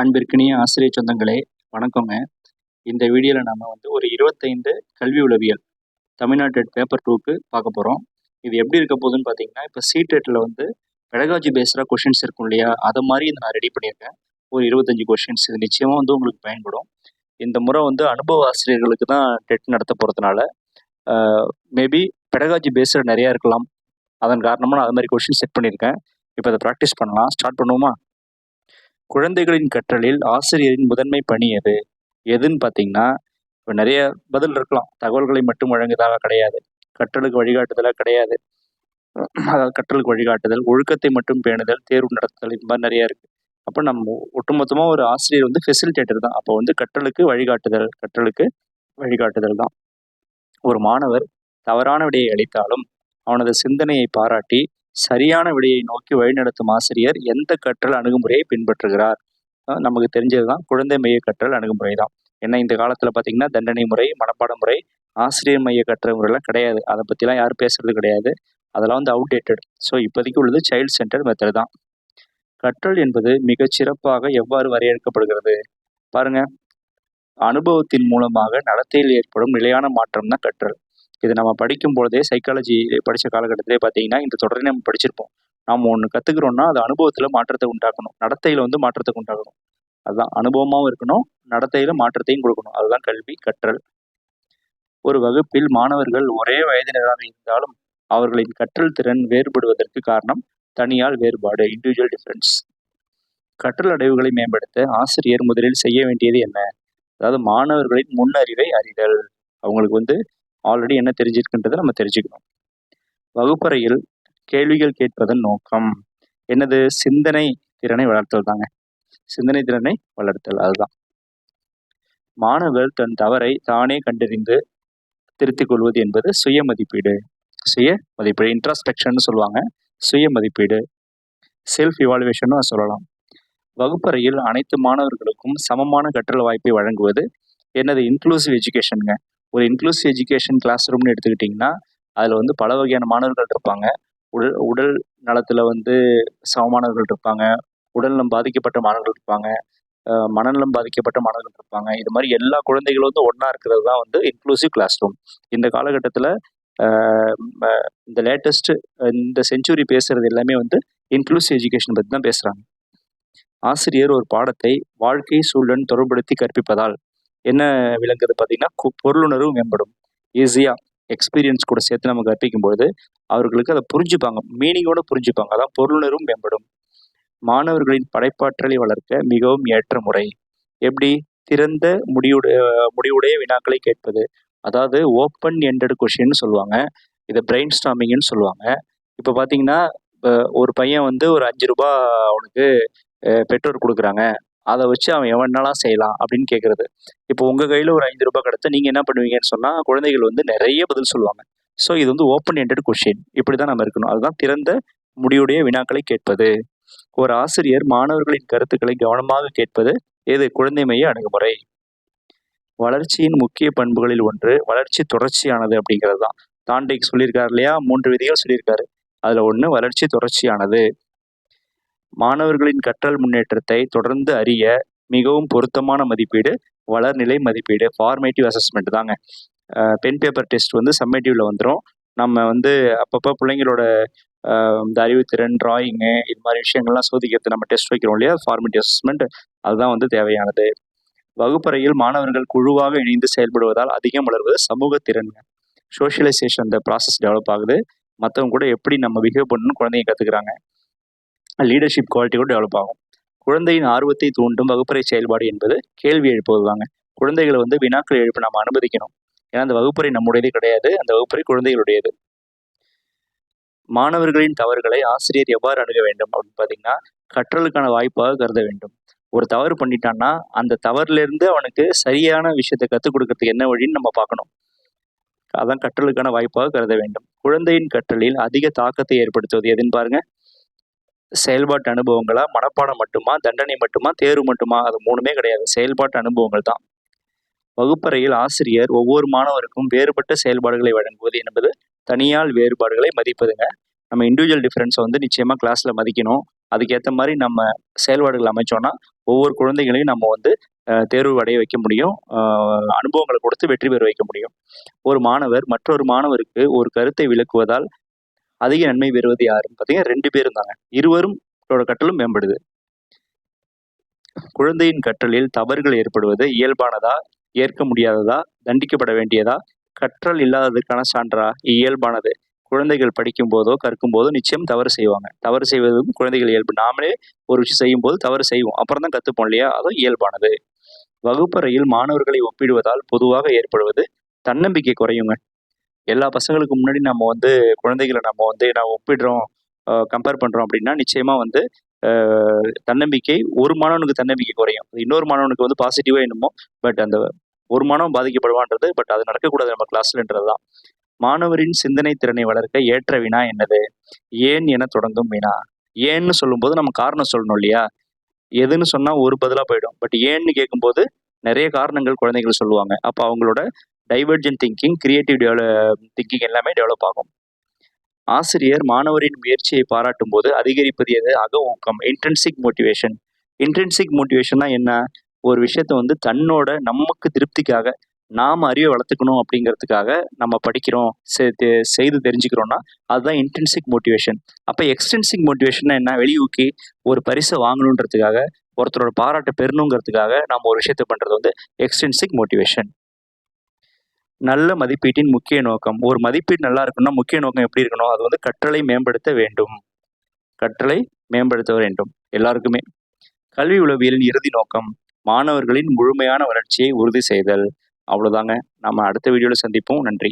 அன்பிற்கினிய ஆசிரியர் சொந்தங்களே, வணக்கங்க. இந்த வீடியோவில் நம்ம ஒரு 25 கல்வி உளவியல் தமிழ்நாடு பேப்பர் 2க்கு பார்க்க போகிறோம். இது எப்படி இருக்க போகுதுன்னு பார்த்தீங்கன்னா, இப்போ சிடெட்டில் பெடகாஜி பேஸ்டாக கொஷின்ஸ் இருக்கும் இல்லையா, அதை மாதிரி இதை நான் ரெடி பண்ணியிருக்கேன். ஒரு 25 கொஷின்ஸ் இது நிச்சயமாக உங்களுக்கு பயன்படும். இந்த முறை அனுபவ ஆசிரியர்களுக்கு தான் டெட் நடத்த போகிறதுனால மேபி பெடகாஜி பேஸ்டு நிறையா இருக்கலாம். அதன் காரணமாக நான் அது மாதிரி கொஷின் செட் பண்ணியிருக்கேன். இப்போ அதை ப்ராக்டிஸ் பண்ணலாம். ஸ்டார்ட் பண்ணுவோமா? குழந்தைகளின் கற்றலில் ஆசிரியரின் முதன்மை பணி எதுன்னு பார்த்தீங்கன்னா, இப்போ நிறைய பதில் இருக்கலாம். தகவல்களை மட்டும் வழங்குவதாக கிடையாது, கற்றலுக்கு வழிகாட்டுதலாக கிடையாது. அதாவது கற்றலுக்கு வழிகாட்டுதல், ஒழுக்கத்தை மட்டும் பேணுதல், தேர்வு நடத்துதல், இது மாதிரி நிறைய இருக்கு. அப்போ நம்ம ஒட்டுமொத்தமாக ஒரு ஆசிரியர் ஃபெசிலிட்டேட்டர் தான். அப்போ கற்றலுக்கு வழிகாட்டுதல் தான். ஒரு மாணவர் தவறான விடையை அளித்தாலும் அவனது சிந்தனையை பாராட்டி சரியான விடையை நோக்கி வழிநடத்தும் ஆசிரியர் எந்த கற்றல் அணுகுமுறையை பின்பற்றுகிறார்? நமக்கு தெரிஞ்சதுதான் குழந்தை மைய கற்றல் அணுகுமுறை தான். ஏன்னா இந்த காலத்துல பாத்தீங்கன்னா தண்டனை முறை, மனப்பாட முறை, ஆசிரியர் மைய கற்றல் முறையெல்லாம் கிடையாது. அதை பத்திலாம் யாரும் பேசுறது கிடையாது. அதெல்லாம் அவுடேட்டட். ஸோ இப்போதைக்கு உள்ளது சைல்ட் சென்டர் மெத்தட் தான். கற்றல் என்பது மிகச் சிறப்பாக எவ்வாறு வரையறுக்கப்படுகிறது பாருங்க. அனுபவத்தின் மூலமாக நடத்தையில் ஏற்படும் நிலையான மாற்றம் தான் கற்றல். இது நம்ம படிக்கும் பொழுதே சைக்காலஜி படித்த காலகட்டத்திலே பார்த்தீங்கன்னா இந்த தொடரை நம்ம படிச்சிருப்போம். நாம் ஒன்று கற்றுக்குறோம்னா அது அனுபவத்தில் மாற்றத்தை உண்டாக்கணும், நடத்தையில் மாற்றத்தை உண்டாக்கணும். அதுதான் அனுபவமாகவும் இருக்கணும், நடத்தையில் மாற்றத்தையும் கொடுக்கணும். அதுதான் கல்வி கற்றல். ஒரு வகுப்பில் மாணவர்கள் ஒரே வயதினராக இருந்தாலும் அவர்களின் கற்றல் திறன் வேறுபடுவதற்கு காரணம் தனியால் வேறுபாடு, இண்டிவிஜுவல் டிஃபரன்ஸ். கற்றல் அடைவுகளை மேம்படுத்த ஆசிரியர் முதலில் செய்ய வேண்டியது என்ன? அதாவது மாணவர்களின் முன்னறிவை அறிதல். அவங்களுக்கு ஆல்ரெடி என்ன தெரிஞ்சிருக்குன்றதை நம்ம தெரிஞ்சுக்கணும். வகுப்பறையில் கேள்விகள் கேட்பதன் நோக்கம் என்னது? சிந்தனை திறனை வளர்த்தல் தாங்க. சிந்தனை திறனை வளர்த்தல், அதுதான். மாணவர் தன் தவறை தானே கண்டறிந்து திருத்திக் கொள்வது என்பது சுய மதிப்பீடு. இன்ட்ராஸ்பெக்ஷன் சொல்லுவாங்க. சுய மதிப்பீடு, செல்ஃப் இவாலுவேஷன் சொல்லலாம். வகுப்பறையில் அனைத்து மாணவர்களுக்கும் சமமான கற்றல் வாய்ப்பை வழங்குவது என்னது? இன்க்ளூசிவ் எஜுகேஷனுங்க. ஒரு இன்க்ளூசிவ் எஜுகேஷன் கிளாஸ் ரூம்னு எடுத்துக்கிட்டிங்கன்னா அதில் பல வகையான மாணவர்கள் இருப்பாங்க. உடல் நலத்தில் சமமானவர்கள் இருப்பாங்க, உடல்நலம் பாதிக்கப்பட்ட மாணவர்கள் இருப்பாங்க, மனநலம் பாதிக்கப்பட்ட மாணவர்கள் இருப்பாங்க. இது மாதிரி எல்லா குழந்தைகளும் ஒன்றா இருக்கிறது தான் இன்க்ளூசிவ் கிளாஸ் ரூம். இந்த காலகட்டத்தில் இந்த லேட்டஸ்ட் இந்த செஞ்சுரி பேசுறது எல்லாமே இன்க்ளூசிவ் எஜுகேஷன் பற்றி தான் பேசுகிறாங்க. ஆசிரியர் ஒரு பாடத்தை வாழ்க்கை சூழலுடன் தொடர்படுத்தி கற்பிப்பதால் என்ன விளங்குது பார்த்தீங்கன்னா, பொருளுணர்வு மேம்படும். ஈஸியாக எக்ஸ்பீரியன்ஸ் கூட சேர்த்து நம்ம கற்பிக்கும்பொழுது அவர்களுக்கு அதை புரிஞ்சுப்பாங்க, மீனிங்கோட புரிஞ்சுப்பாங்க. அதான் பொருளுணர்வும் மேம்படும். மாணவர்களின் படைப்பாற்றலை வளர்க்க மிகவும் ஏற்ற முறை எப்படி? திறந்த முடிவுடைய வினாக்களை கேட்பது. அதாவது ஓப்பன் எண்டட் கொஷின்னு சொல்லுவாங்க, இதை பிரெயின் ஸ்டார்மிங்னு சொல்லுவாங்க. இப்போ பார்த்தீங்கன்னா ஒரு பையன் ஒரு 5 ரூபாய் அவனுக்கு பெற்றோர் கொடுக்குறாங்க, அதை வச்சு அவன் எவனாலாம் செய்யலாம் அப்படின்னு கேட்குறது. இப்போ உங்கள் கையில் ஒரு 5 ரூபாய் கிடச்சா நீங்கள் என்ன பண்ணுவீங்கன்னு சொன்னால் குழந்தைகள் நிறைய பதில் சொல்லுவாங்க. ஸோ இது ஓப்பன் எண்டட் கொஷின். இப்படி தான் நம்ம இருக்கணும். அதுதான் திறந்த முடிவுடைய வினாக்களை கேட்பது. ஒரு ஆசிரியர் மாணவர்களின் கருத்துக்களை கவனமாக கேட்பது எது? குழந்தை மைய அணுகுமுறை. வளர்ச்சியின் முக்கிய பண்புகளில் ஒன்று வளர்ச்சி தொடர்ச்சியானது அப்படிங்கிறது தான். தாண்டேக் சொல்லியிருக்காரு இல்லையா, 3 விதிகள் சொல்லியிருக்காரு. அதில் ஒன்று வளர்ச்சி தொடர்ச்சியானது. மாணவர்களின் கற்றல் முன்னேற்றத்தை தொடர்ந்து அறிய மிகவும் பொருத்தமான மதிப்பீடு வளர்நிலை மதிப்பீடு, ஃபார்மேட்டிவ் அசஸ்மெண்ட் தாங்க. பென் பேப்பர் டெஸ்ட் சம்மேட்டிவ்ல வந்துடும். நம்ம அப்பப்போ பிள்ளைங்களோட இந்த அறிவுத்திறன், டிராயிங்கு, இது மாதிரி விஷயங்கள்லாம் சோதிக்கிறது நம்ம டெஸ்ட் வைக்கிறோம் இல்லையா, ஃபார்மேட்டிவ் அசஸ்மெண்ட். அதுதான் தேவையானது. வகுப்பறையில் மாணவர்கள் குழுவாக இணைந்து செயல்படுவதால் அதிகம் வளர்வது சமூக திறன். சோஷியலைசேஷன் இந்த ப்ராசஸ் டெவலப் ஆகுது. மற்றவங்க கூட எப்படி நம்ம பிஹேவ் பண்ணணும்னு குழந்தைங்க கற்றுக்குறாங்க. லீடர்ஷிப் குவாலிட்டி கூட டெவலப் ஆகும். குழந்தையின் ஆர்வத்தை தூண்டும் வகுப்பறை செயல்பாடு என்பது கேள்வி எழுப்புவது தாங்க. குழந்தைகளை வினாக்கள் எழுப்ப நம்ம அனுமதிக்கணும். ஏன்னா அந்த வகுப்பறை நம்முடையதே கிடையாது, அந்த வகுப்பறை குழந்தைகளுடையது. மாணவர்களின் தவறுகளை ஆசிரியர் எவ்வாறு அணுக வேண்டும் அப்படின்னு பார்த்தீங்கன்னா, கற்றலுக்கான வாய்ப்பாக கருத வேண்டும். ஒரு தவறு பண்ணிட்டான்னா அந்த தவறுலேருந்து அவனுக்கு சரியான விஷயத்தை கற்றுக் கொடுக்கறதுக்கு என்ன வழின்னு நம்ம பார்க்கணும். அதான் கற்றலுக்கான வாய்ப்பாக கருத வேண்டும். குழந்தையின் கற்றலில் அதிக தாக்கத்தை ஏற்படுத்துவது எதுன்னு பாருங்க. செயல்பாட்டு அனுபவங்களா, மனப்பாடம் மட்டுமா, தண்டனை மட்டுமா, தேர்வு மட்டுமா? அது 3மே கிடையாது, செயல்பாட்டு அனுபவங்கள் தான். வகுப்பறையில் ஆசிரியர் ஒவ்வொரு மாணவருக்கும் வேறுபட்ட செயல்பாடுகளை வழங்குவது என்பது தனியால் வேறுபாடுகளை மதிப்பதுங்க. நம்ம இண்டிவிஜுவல் டிஃபரன்ஸை நிச்சயமா கிளாஸ்ல மதிக்கணும். அதுக்கேற்ற மாதிரி நம்ம செயல்பாடுகள் அமைச்சோம்னா ஒவ்வொரு குழந்தைகளையும் நம்ம வந்து தேர்வு அடைய வைக்க முடியும், அனுபவங்களை கொடுத்து வெற்றி பெற வைக்க முடியும். ஒரு மாணவர் மற்றொரு மாணவருக்கு ஒரு கருத்தை விளக்குவதால் அதிக நன்மை பெறுவது யாருன்னு பார்த்தீங்கன்னா 2 பேரும் தாங்க. இருவரும் கற்றலும் மேம்படுது. குழந்தையின் கற்றலில் தவறுகள் ஏற்படுவது இயல்பானதா, ஏற்க முடியாததா, தண்டிக்கப்பட வேண்டியதா, கற்றல் இல்லாததுக்கான சான்றா? இயல்பானது. குழந்தைகள் படிக்கும் போதோ கற்கும் போதோ நிச்சயம் தவறு செய்வாங்க. தவறு செய்வதும் குழந்தைகள் இயல்பு. நாமளே ஒரு விஷயம் செய்யும் போது தவறு செய்வோம், அப்புறம் தான் கத்துப்போம் இல்லையா? அதுவும் இயல்பானது. வகுப்பறையில் மாணவர்களை ஒப்பிடுவதால் பொதுவாக ஏற்படுவது தன்னம்பிக்கை குறையுங்க. எல்லா பசங்களுக்கு முன்னாடி நம்ம வந்து குழந்தைகளை நம்ம வந்து நான் ஒப்பிடுறோம், கம்பேர் பண்றோம் அப்படின்னா நிச்சயமா வந்து தன்னம்பிக்கை ஒரு மாணவனுக்கு தன்னம்பிக்கை குறையும். இன்னொரு மாணவனுக்கு வந்து பாசிட்டிவா என்னமோ, பட் அந்த ஒரு மாணவன் பாதிக்கப்படுவான்றது, பட் அது நடக்கக்கூடாது நம்ம கிளாஸ்லன்றதுதான். மாணவரின் சிந்தனை திறனை வளர்க்க ஏற்ற வினா என்னது? ஏன் என தொடங்கும் வினா. ஏன்னு சொல்லும்போது நம்ம காரணம் சொல்லணும் இல்லையா? எதுன்னு சொன்னா ஒரு பதிலா போயிடும். பட் ஏன்னு கேட்கும்போது நிறைய காரணங்கள் குழந்தைகள் சொல்லுவாங்க. அப்போ அவங்களோட டைவர்ஜென்ட் திங்கிங், கிரியேட்டிவ் திங்கிங் எல்லாமே டெவலப் ஆகும். ஆசிரியர் மாணவரின் முயற்சியை பாராட்டும் போது அதிகரிப்பது எது? அக ஊக்கம், இன்ட்ரின்சிக் மோட்டிவேஷன். இன்ட்ரின்சிக் மோட்டிவேஷன்னா என்ன? ஒரு விஷயத்த வந்து தன்னோட நமக்கு திருப்திக்காக நாம அறிவை வளர்த்துக்கணும் அப்படிங்கிறதுக்காக நம்ம படிக்கிறோம், செய்து தெரிஞ்சுக்கிறோம்னா அதுதான் இன்ட்ரின்சிக் மோட்டிவேஷன். அப்போ எக்ஸ்ட்ரின்சிக் மோட்டிவேஷன்னா என்ன? வெளியூக்கி ஒரு பரிசை வாங்கணுன்றதுக்காக, ஒருத்தரோட பாராட்டை பெறணுங்கிறதுக்காக நம்ம ஒரு விஷயத்த பண்றது வந்து எக்ஸ்ட்ரின்சிக் மோட்டிவேஷன். நல்ல மதிப்பீட்டின் முக்கிய நோக்கம். ஒரு மதிப்பீடு நல்லா இருக்கணும்னா முக்கிய நோக்கம் எப்படி இருக்கணும்? அது வந்து கற்றலை மேம்படுத்த வேண்டும். கற்றலை மேம்படுத்த வேண்டும் எல்லாருக்குமே. கல்வி உளவியலின் இறுதி நோக்கம் மாணவர்களின் முழுமையான வளர்ச்சியை உறுதி செய்தல். அவ்வளோதாங்க. நம்ம அடுத்த வீடியோல சந்திப்போம். நன்றி.